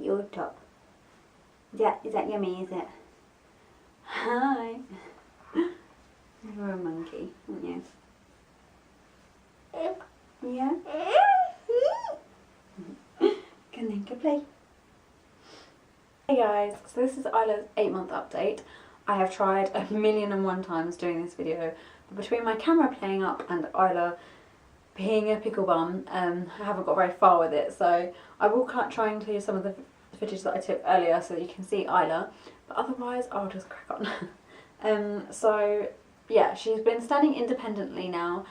your top. Is that yummy, is it? Hi. You're a monkey, aren't you? Yeah? Can then go play. Hey guys, so this is Isla's 8-month update. I have tried 1,000,001 times doing this video, but between my camera playing up and Isla being a pickle bum, I haven't got very far with it, so I will try and include some of the footage that I took earlier so that you can see Isla, but otherwise I'll just crack on. So yeah, she's been standing independently now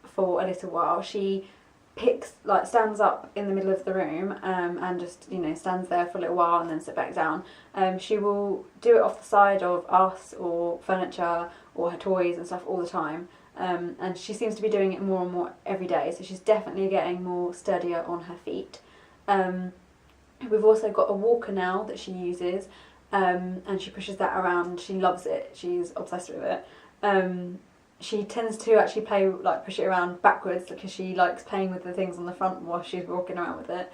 for a little while. She stands up in the middle of the room and just, you know, stands there for a little while and then sit back down. She will do it off the side of us or furniture or her toys and stuff all the time. And she seems to be doing it more and more every day, so she's definitely getting more sturdier on her feet. We've also got a walker now that she uses, and she pushes that around. She loves it. She's obsessed with it. She tends to actually push it around backwards because she likes playing with the things on the front while she's walking around with it.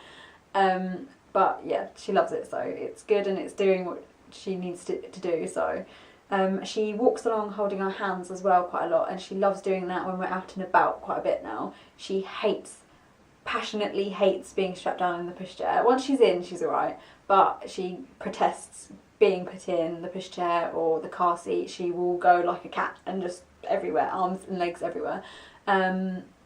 But yeah, she loves it, so it's good and it's doing what she needs to do. So she walks along holding our hands as well quite a lot, and she loves doing that when we're out and about quite a bit now. She passionately hates being strapped down in the pushchair. Once she's in, she's alright, but she protests being put in the pushchair or the car seat. She will go like a cat and just everywhere, arms and legs everywhere.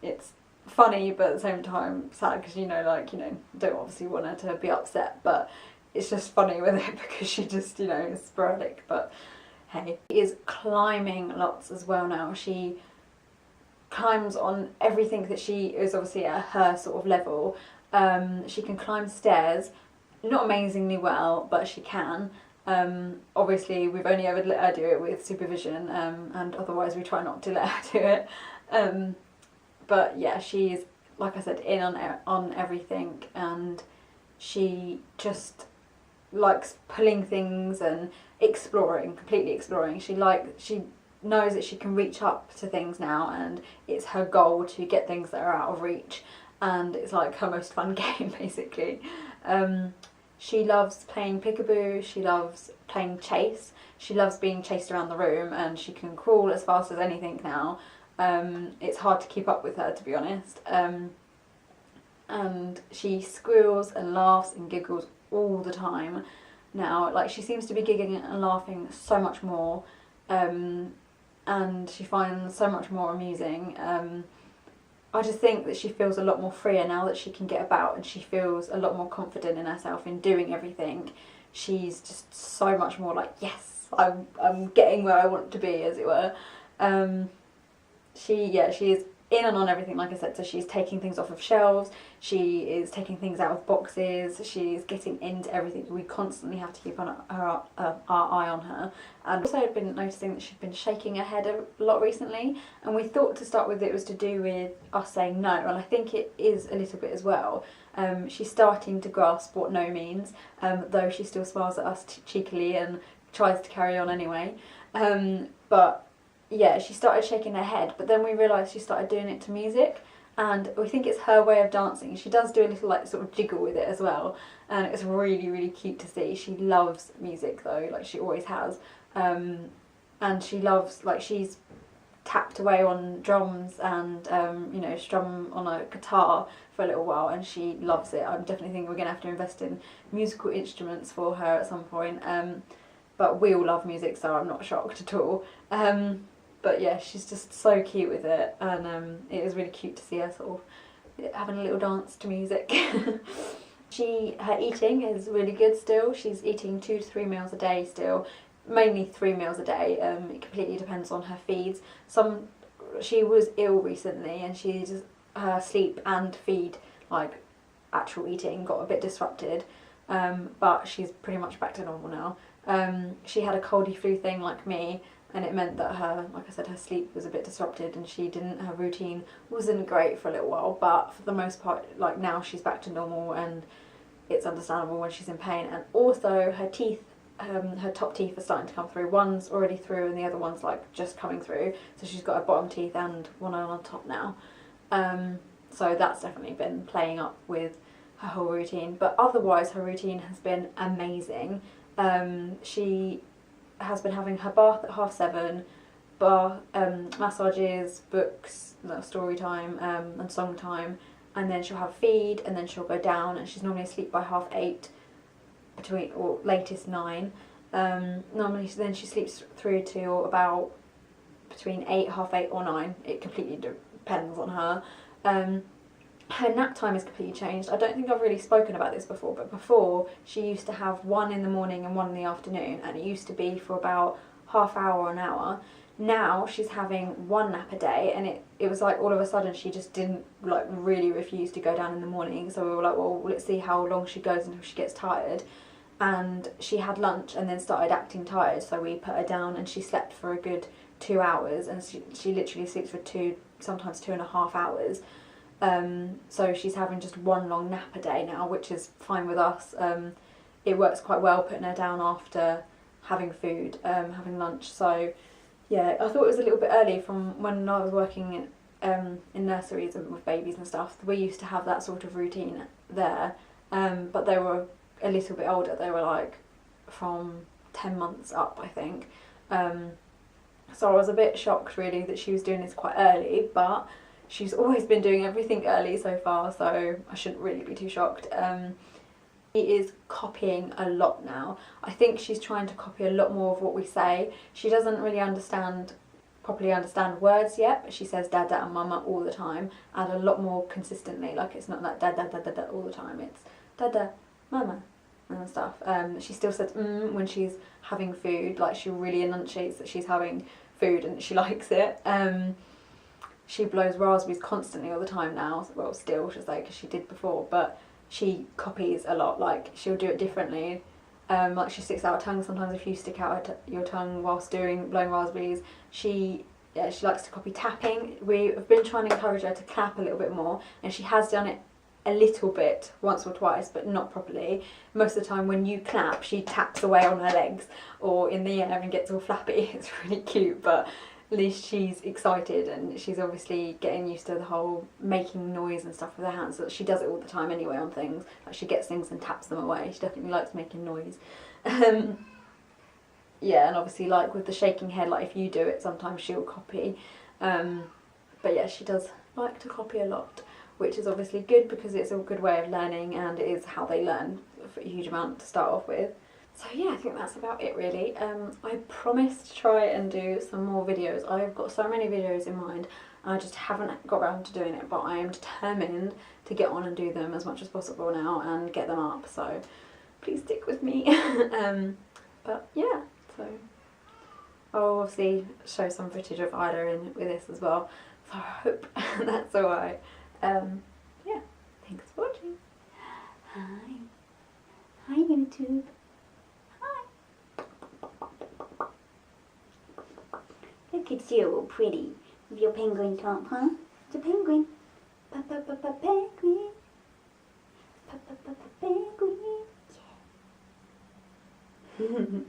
It's funny, but at the same time sad because, don't obviously want her to be upset, but it's just funny with it because she just, is sporadic. But hey, she is climbing lots as well now. She climbs on everything that she is obviously at her sort of level. She can climb stairs, not amazingly well, but she can. Obviously we've only ever let her do it with supervision, and otherwise we try not to let her do it. But yeah, she's, like I said, in on everything, and she just likes pulling things and completely exploring. She knows that she can reach up to things now, and it's her goal to get things that are out of reach, and it's like her most fun game basically. She loves playing peekaboo, she loves playing chase, she loves being chased around the room, and she can crawl as fast as anything now. It's hard to keep up with her, to be honest. And she squeals and laughs and giggles all the time now. Like, she seems to be giggling and laughing so much more, and she finds so much more amusing. I just think that she feels a lot more freer now that she can get about, and she feels a lot more confident in herself in doing everything. She's just so much more like, yes, I'm getting where I want to be, as it were. She is in and on everything, like I said. So she's taking things off of shelves, she is taking things out of boxes, she's getting into everything. We constantly have to keep our eye on her. And also I've been noticing that she's been shaking her head a lot recently, and we thought to start with it was to do with us saying no, and I think it is a little bit as well. She's starting to grasp what no means, though she still smiles at us cheekily and tries to carry on anyway. But yeah, she started shaking her head, but then we realised she started doing it to music, and we think it's her way of dancing. She does do a little sort of jiggle with it as well, and it's really, really cute to see. She loves music though, like she always has, and she loves, she's tapped away on drums and strum on a guitar for a little while, and she loves it. I'm definitely thinking we're going to have to invest in musical instruments for her at some point, but we all love music, so I'm not shocked at all. But yeah, she's just so cute with it, and it is really cute to see her sort of having a little dance to music. Her eating is really good still. She's eating 2 to 3 meals a day still, mainly 3 meals a day. It completely depends on her feeds. She was ill recently, and her sleep and feed, actual eating, got a bit disrupted, but she's pretty much back to normal now. She had a coldy flu thing like me, and it meant that her sleep was a bit disrupted, and her routine wasn't great for a little while, but for the most part, now she's back to normal, and it's understandable when she's in pain. And also her teeth, her top teeth are starting to come through. One's already through and the other one's just coming through, so she's got her bottom teeth and one on top now. So that's definitely been playing up with her whole routine, but otherwise her routine has been amazing. She has been having her bath at 7:30, massages, books, story time, and song time, and then she'll have feed, and then she'll go down, and she's normally asleep by 8:30, between, or latest 9. Normally then she sleeps through to about between 8, 8:30 or 9. It completely depends on her. Her nap time is completely changed. I don't think I've really spoken about this before, but before she used to have one in the morning and one in the afternoon, and it used to be for about half hour or an hour. Now she's having one nap a day, and it was like all of a sudden she just didn't, like, really refuse to go down in the morning. So we were like, well, let's see how long she goes until she gets tired. And she had lunch and then started acting tired, so we put her down and she slept for a good 2 hours, and she literally sleeps for 2, sometimes 2.5 hours. So she's having just one long nap a day now, which is fine with us. It works quite well putting her down after having food, having lunch. So yeah, I thought it was a little bit early from when I was working in nurseries and with babies and stuff. We used to have that sort of routine there, but they were a little bit older. They were like from 10 months up, I think. So I was a bit shocked really that she was doing this quite early, but she's always been doing everything early so far, so I shouldn't really be too shocked. She is copying a lot now. I think she's trying to copy a lot more of what we say. She doesn't really properly understand words yet, but she says dada and mama all the time, and a lot more consistently. Like, it's not like dada dada dada all the time, it's dada, mama and stuff. She still says when she's having food, like she really enunciates that she's having food and she likes it. She blows raspberries constantly all the time now. Well, still, should say, because she did before, but she copies a lot. Like, she'll do it differently. Like, she sticks out her tongue sometimes. If you stick out your tongue whilst blowing raspberries, she likes to copy tapping. We have been trying to encourage her to clap a little bit more, and she has done it a little bit once or twice, but not properly. Most of the time when you clap, she taps away on her legs or in the air and gets all flappy. It's really cute, but at least she's excited, and she's obviously getting used to the whole making noise and stuff with her hands. So she does it all the time anyway on things. Like, she gets things and taps them away. She definitely likes making noise. Yeah, and obviously, like with the shaking head, like if you do it, sometimes she'll copy. But yeah, she does like to copy a lot, which is obviously good because it's a good way of learning, and it is how they learn for a huge amount to start off with. So yeah, I think that's about it really. I promised to try and do some more videos. I've got so many videos in mind, and I just haven't got around to doing it, but I am determined to get on and do them as much as possible now and get them up, so please stick with me. But yeah, so I'll obviously show some footage of Ida in with this as well, so I hope that's alright. Yeah, thanks for watching. Hi. Hi YouTube. Look at you, all pretty, with your penguin top, huh? It's a penguin. Penguin. Penguin. Yeah.